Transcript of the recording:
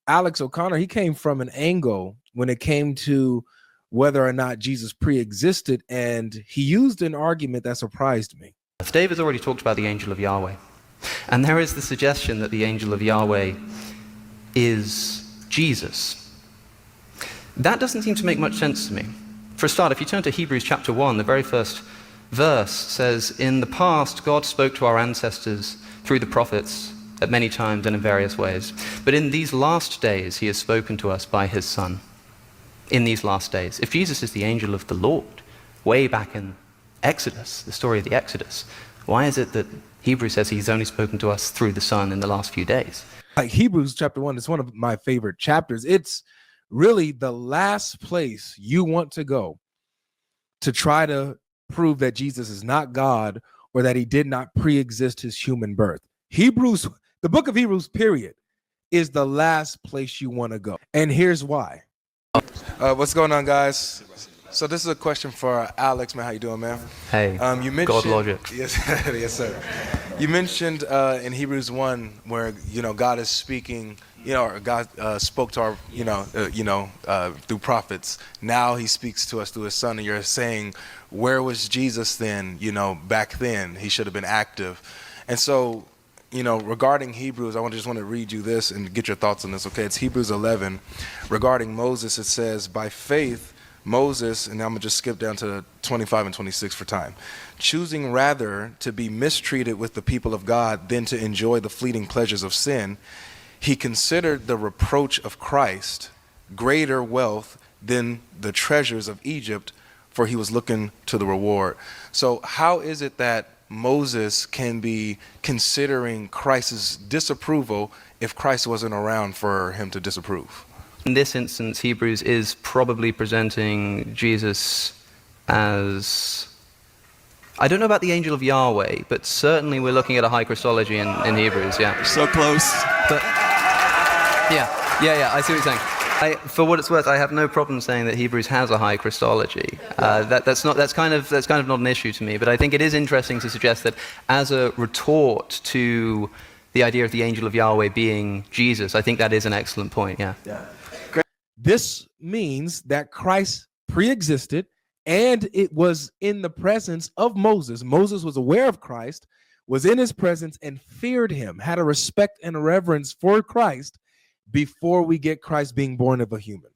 Alex O'Connor, he came from an angle when it came to whether or not Jesus pre-existed, and he used an argument that surprised me. David's already talked about the angel of Yahweh, and there is the suggestion that the angel of Yahweh is Jesus. That doesn't seem to make much sense to me. For a start, if you turn to Hebrews chapter 1, the very first verse says, "In the past, God spoke to our ancestors through the prophets at many times and in various ways. But in these last days, he has spoken to us by his Son." In these last days. If Jesus is the angel of the Lord, way back in Exodus, the story of the Exodus, why is it that Hebrews says he's only spoken to us through the Son in the last few days? Like Hebrews chapter 1 is one of my favorite chapters. It's really the last place you want to go to try to prove that Jesus is not God or that he did not pre-exist his human birth. Hebrews, the book of Hebrews, period, is the last place you want to go. And here's why. What's going on, guys? So this is a question for Alex, man. How you doing, man? Hey, you mentioned, God logic. Yes, yes, sir. You mentioned in Hebrews 1 where, God is speaking, or God spoke to our, through prophets. Now he speaks to us through his Son, and you're saying, where was Jesus then? Back then he should have been active. And so, regarding Hebrews, I just want to read you this and get your thoughts on this, okay? It's Hebrews 11. Regarding Moses, it says, by faith, Moses, and I'm going to just skip down to 25 and 26 for time, choosing rather to be mistreated with the people of God than to enjoy the fleeting pleasures of sin, he considered the reproach of Christ greater wealth than the treasures of Egypt, for he was looking to the reward. So how is it that Moses can be considering Christ's disapproval if Christ wasn't around for him to disapprove? In this instance, Hebrews is probably presenting Jesus as, I don't know about the angel of Yahweh, but certainly we're looking at a high Christology in Hebrews, yeah. So close. But, yeah, I see what you're saying. For what it's worth, I have no problem saying that Hebrews has a high Christology. That's kind of not an issue to me. But I think it is interesting to suggest that as a retort to the idea of the angel of Yahweh being Jesus, I think that is an excellent point. Yeah. Great. This means that Christ pre-existed, and it was in the presence of Moses. Moses was aware of Christ, was in his presence, and feared him, had a respect and a reverence for Christ before we get Christ being born of a human.